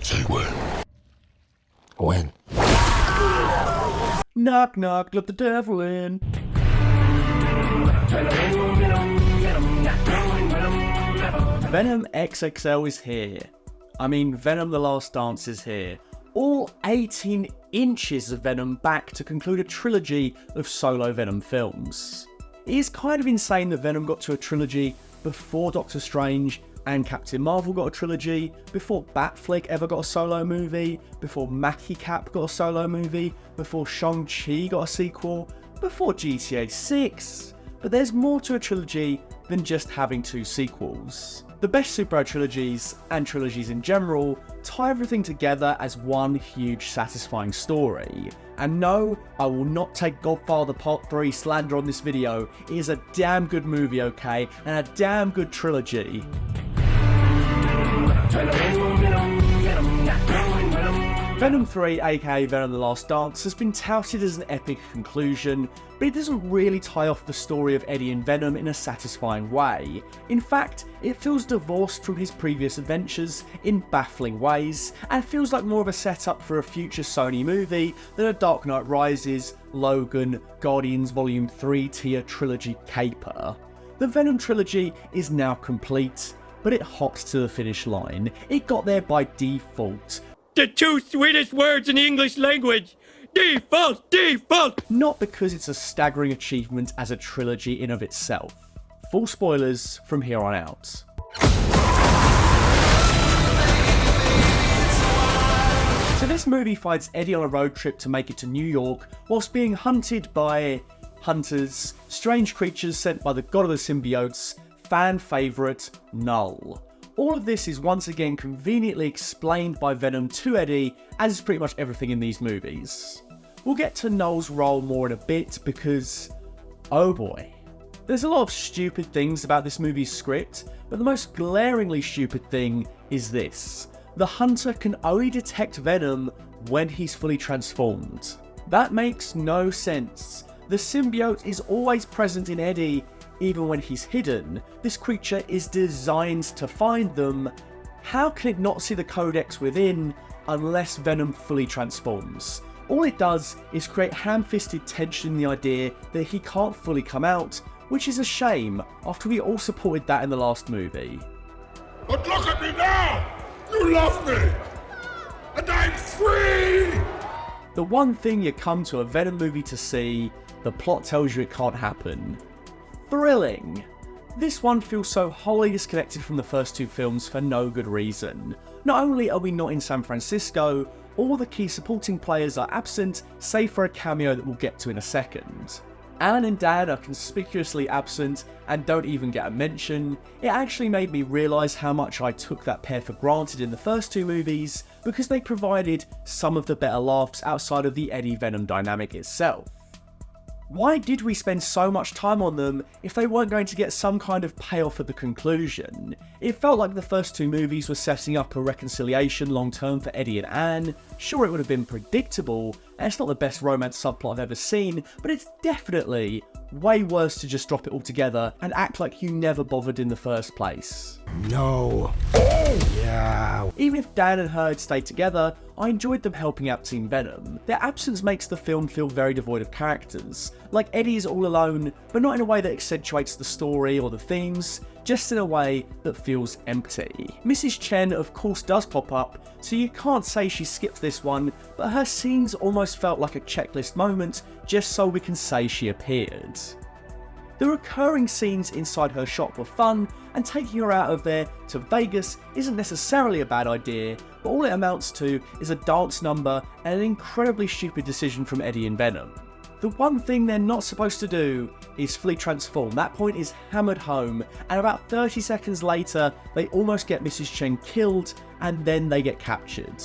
Say when. When? Knock knock, let the devil in. Venom XXL is here. I mean, Venom The Last Dance is here. All 18 inches of Venom back to conclude a trilogy of solo Venom films. It is kind of insane that Venom got to a trilogy before Doctor Strange and Captain Marvel got a trilogy, before Batfleck ever got a solo movie, before Mackie Cap got a solo movie, before Shang-Chi got a sequel, before GTA 6. But there's more to a trilogy than just having 2 sequels. The best superhero trilogies, and trilogies in general, tie everything together as one huge satisfying story. And no, I will not take Godfather Part 3 slander on this video. It is a damn good movie, okay, and a damn good trilogy. Venom 3, aka Venom The Last Dance, has been touted as an epic conclusion, but it doesn't really tie off the story of Eddie and Venom in a satisfying way. In fact, it feels divorced from his previous adventures in baffling ways, and feels like more of a setup for a future Sony movie than a Dark Knight Rises, Logan, Guardians Volume 3 tier trilogy caper. The Venom trilogy is now complete, but it hopped to the finish line. It got there by default. The 2 sweetest words in the English language. Default, default. Not because it's a staggering achievement as a trilogy in of itself. Full spoilers from here on out. So this movie finds Eddie on a road trip to make it to New York whilst being hunted by hunters, strange creatures sent by the god of the symbiotes, fan favourite Null. All of this is once again conveniently explained by Venom to Eddie, as is pretty much everything in these movies. We'll get to Null's role more in a bit because, oh boy. There's a lot of stupid things about this movie's script, but the most glaringly stupid thing is this. The Hunter can only detect Venom when he's fully transformed. That makes no sense. The symbiote is always present in Eddie, even when he's hidden. This creature is designed to find them. How can it not see the codex within unless Venom fully transforms? All it does is create ham-fisted tension in the idea that he can't fully come out, which is a shame after we all supported that in the last movie. But look at me now! You love me! And I'm free! The one thing you come to a Venom movie to see, the plot tells you it can't happen. Thrilling. This one feels so wholly disconnected from the first 2 films for no good reason. Not only are we not in San Francisco, all the key supporting players are absent, save for a cameo that we'll get to in a second. Alan and Dan are conspicuously absent and don't even get a mention. It actually made me realise how much I took that pair for granted in the first 2 movies, because they provided some of the better laughs outside of the Eddie Venom dynamic itself. Why did we spend so much time on them if they weren't going to get some kind of payoff at the conclusion? It felt like the first 2 movies were setting up a reconciliation long term for Eddie and Anne. Sure, it would have been predictable, and it's not the best romance subplot I've ever seen, but it's definitely way worse to just drop it all together and act like you never bothered in the first place. No. Yeah. Even if Dan and her had stayed together, I enjoyed them helping out Team Venom. Their absence makes the film feel very devoid of characters. Like Eddie is all alone, but not in a way that accentuates the story or the themes, just in a way that feels empty. Mrs. Chen of course does pop up, so you can't say she skipped this one, but her scenes almost felt like a checklist moment just so we can say she appeared. The recurring scenes inside her shop were fun, and taking her out of there to Vegas isn't necessarily a bad idea, but all it amounts to is a dance number and an incredibly stupid decision from Eddie and Venom. The one thing they're not supposed to do is fully transform. That point is hammered home, and about 30 seconds later, they almost get Mrs. Chen killed, and then they get captured.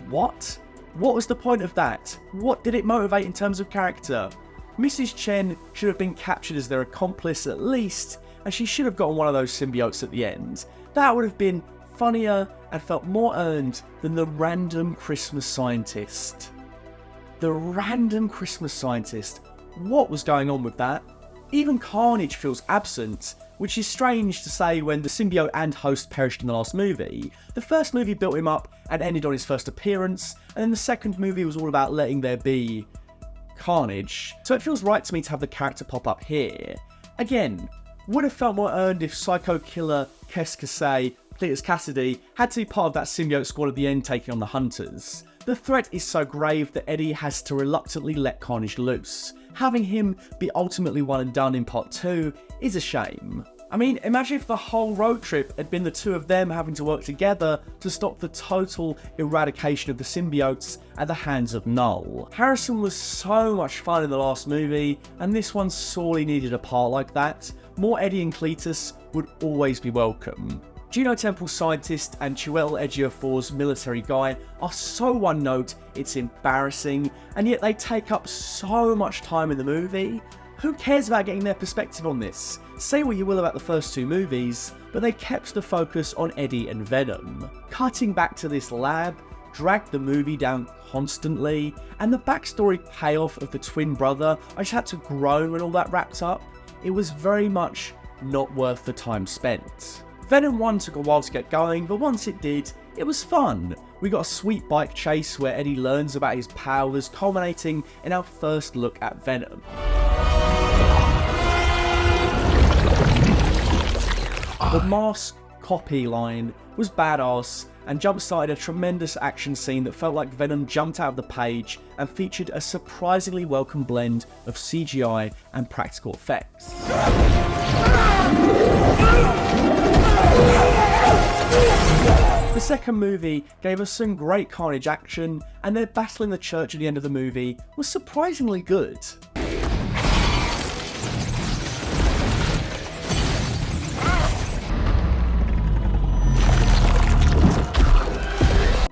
What? What was the point of that? What did it motivate in terms of character? Mrs. Chen should have been captured as their accomplice at least, and she should have gotten one of those symbiotes at the end. That would have been funnier and felt more earned than the random Christmas scientist. The random Christmas scientist. What was going on with that? Even Carnage feels absent. which is strange to say when the symbiote and host perished in the last movie. The first movie built him up and ended on his first appearance, and then the second movie was all about letting there be carnage, so it feels right to me to have the character pop up here. Again, would have felt more earned if Psycho Killer Keskase, Cletus Cassidy, had to be part of that symbiote squad at the end taking on the Hunters. The threat is so grave that Eddie has to reluctantly let Carnage loose. Having him be ultimately one and done in part 2 is a shame. I mean, imagine if the whole road trip had been the two of them having to work together to stop the total eradication of the symbiotes at the hands of Null. Harrison was so much fun in the last movie, and this one sorely needed a part like that. More Eddie and Cletus would always be welcome. Juno Temple scientist and Chiwetel Ejiofor's military guy are so one note it's embarrassing, and yet they take up so much time in the movie. Who cares about getting their perspective on this? Say what you will about the first two movies, but they kept the focus on Eddie and Venom. Cutting back to this lab dragged the movie down constantly, and the backstory payoff of the twin brother, I just had to groan when all that wrapped up. It was very much not worth the time spent. Venom 1 took a while to get going, but once it did, it was fun. We got a sweet bike chase where Eddie learns about his powers, culminating in our first look at Venom. The mask copy line was badass and jump-started a tremendous action scene that felt like Venom jumped out of the page and featured a surprisingly welcome blend of CGI and practical effects. The second movie gave us some great Carnage action, and their battle in the church at the end of the movie was surprisingly good.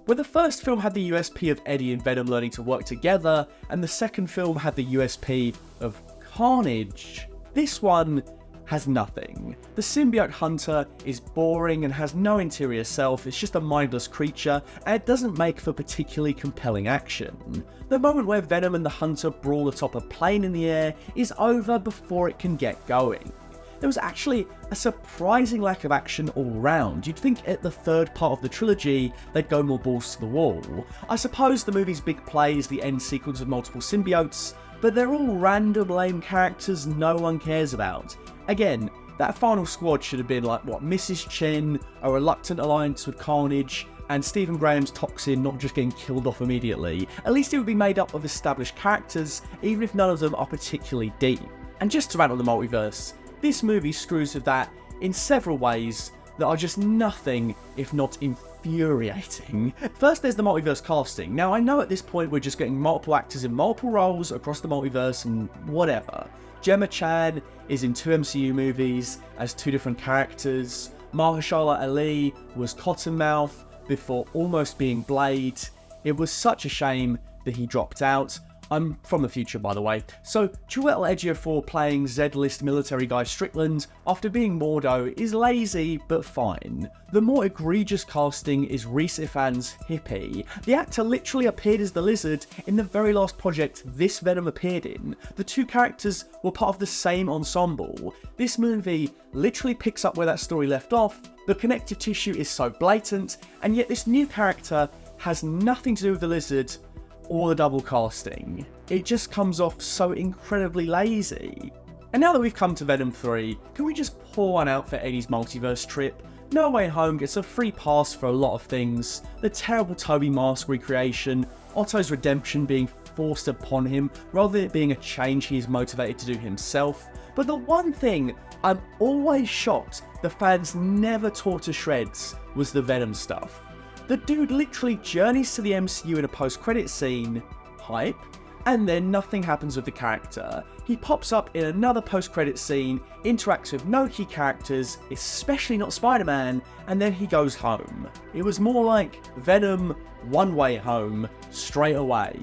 Where the first film had the USP of Eddie and Venom learning to work together, and the second film had the USP of Carnage, this one has nothing. The symbiote hunter is boring and has no interior self, it's just a mindless creature, and it doesn't make for particularly compelling action. The moment where Venom and the hunter brawl atop a plane in the air is over before it can get going. There was actually a surprising lack of action all round. You'd think at the third part of the trilogy they'd go more balls to the wall. I suppose the movie's big play is the end sequence of multiple symbiotes, but they're all random lame characters no one cares about. Again, that final squad should have been like, Mrs. Chen, a reluctant alliance with Carnage, and Stephen Graham's Toxin not just getting killed off immediately. At least it would be made up of established characters, even if none of them are particularly deep. And just to rant on the multiverse, this movie screws with that in several ways that are just nothing if not infuriating. First, there's the multiverse casting. Now, I know at this point we're just getting multiple actors in multiple roles across the multiverse and whatever. Gemma Chan is in 2 MCU movies as 2 different characters. Mahershala Ali was Cottonmouth before almost being Blade. It was such a shame that he dropped out. I'm from the future, by the way. So, Chiwetel Ejiofor playing Z-list military guy Strickland after being Mordo is lazy, but fine. The more egregious casting is Rhys Ifans' Hippie. The actor literally appeared as the Lizard in the very last project this Venom appeared in. The 2 characters were part of the same ensemble. This movie literally picks up where that story left off. The connective tissue is so blatant, and yet this new character has nothing to do with the Lizard or the double casting. It just comes off so incredibly lazy. And now that we've come to Venom 3, can we just pour one out for Eddie's multiverse trip? No Way Home gets a free pass for a lot of things. The terrible Toby mask recreation, Otto's redemption being forced upon him rather than it being a change he is motivated to do himself. But the one thing I'm always shocked the fans never tore to shreds was the Venom stuff. The dude literally journeys to the MCU in a post-credit scene, hype, and then nothing happens with the character. He pops up in another post-credit scene, interacts with no key characters, especially not Spider-Man, and then he goes home. It was more like Venom One Way Home, straight away.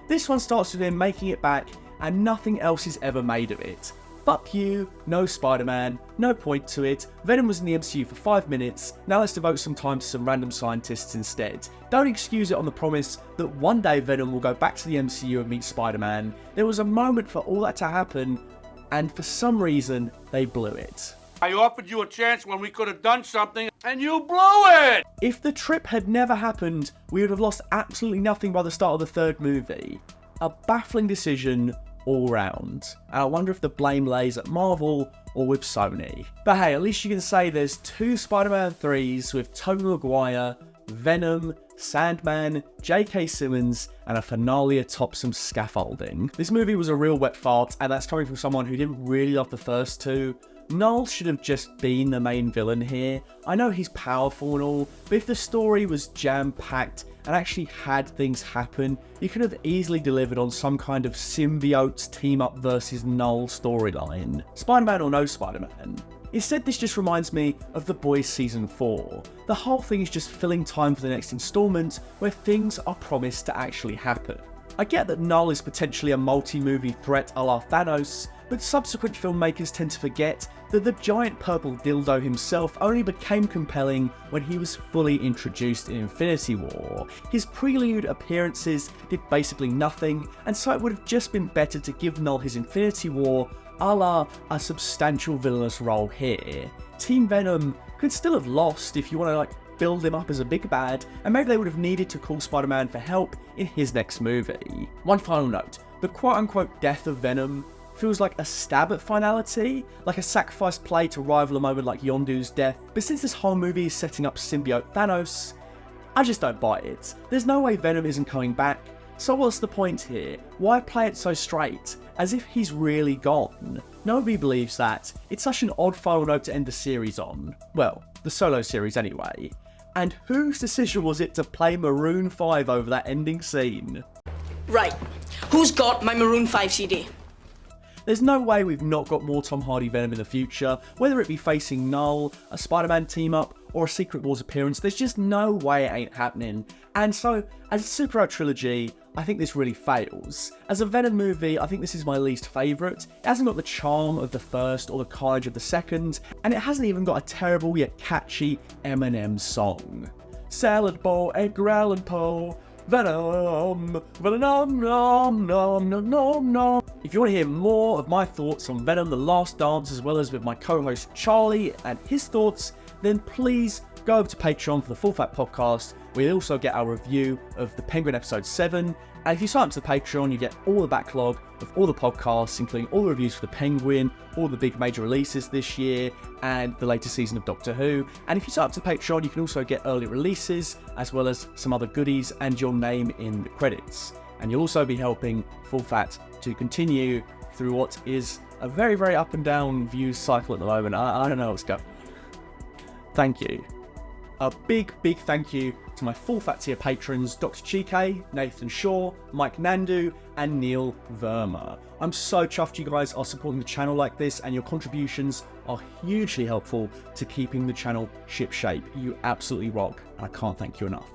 This one starts with him making it back, and nothing else is ever made of it. Fuck you, no Spider-Man, no point to it, Venom was in the MCU for 5 minutes, now let's devote some time to some random scientists instead. Don't excuse it on the promise that one day Venom will go back to the MCU and meet Spider-Man. There was a moment for all that to happen, and for some reason, they blew it. I offered you a chance when we could have done something, and you blew it! If the trip had never happened, we would have lost absolutely nothing by the start of the third movie. A baffling decision all round. And I wonder if the blame lays at Marvel or with Sony. But hey, at least you can say there's 2 Spider-Man 3s with Tobey Maguire, Venom, Sandman, J.K. Simmons, and a finale atop some scaffolding. This movie was a real wet fart, and that's coming from someone who didn't really love the first 2. Null should have just been the main villain here. I know he's powerful and all, but if the story was jam-packed and actually had things happen, you could have easily delivered on some kind of symbiotes team-up versus Null storyline. Spider-Man or no Spider-Man. Instead, this just reminds me of The Boys Season 4. The whole thing is just filling time for the next installment, where things are promised to actually happen. I get that Null is potentially a multi-movie threat a la Thanos, but subsequent filmmakers tend to forget that the giant purple dildo himself only became compelling when he was fully introduced in Infinity War. His prelude appearances did basically nothing, and so it would have just been better to give Null his Infinity War a la a substantial villainous role here. Team Venom could still have lost if you want to build him up as a big bad, and maybe they would have needed to call Spider-Man for help in his next movie. One final note, the quote-unquote death of Venom feels like a stab at finality, like a sacrifice play to rival a moment like Yondu's death, but since this whole movie is setting up symbiote Thanos, I just don't buy it. There's no way Venom isn't coming back, so what's the point here? Why play it so straight, as if he's really gone? Nobody believes that. It's such an odd final note to end the series on. Well, the Solo series anyway. And whose decision was it to play Maroon 5 over that ending scene? Right. Who's got my Maroon 5 CD? There's no way we've not got more Tom Hardy Venom in the future, whether it be facing Null, a Spider-Man team-up, or a Secret Wars appearance. There's just no way it ain't happening. And so, as a superhero trilogy, I think this really fails. As a Venom movie, I think this is my least favourite. It hasn't got the charm of the first or the carnage of the second, and it hasn't even got a terrible yet catchy Eminem song. Salad bowl, Edgar Allan Poe, Venom, Venom, nom, nom, nom, nom, nom. If you want to hear more of my thoughts on Venom The Last Dance, as well as with my co-host Charlie and his thoughts, then please go over to Patreon for the Full Fat Podcast. We also get our review of The Penguin Episode 7. And if you sign up to the Patreon, you get all the backlog of all the podcasts, including all the reviews for The Penguin, all the big major releases this year, and the latest season of Doctor Who. And if you sign up to the Patreon, you can also get early releases, as well as some other goodies and your name in the credits. And you'll also be helping Full Fat to continue through what is a very, very up and down views cycle at the moment. I don't know what's going on. Thank you. A big, big thank you to my Full Fat tier patrons, Dr. Chike, Nathan Shaw, Mike Nandu, and Neil Verma. I'm so chuffed you guys are supporting the channel like this, and your contributions are hugely helpful to keeping the channel shipshape. You absolutely rock, and I can't thank you enough.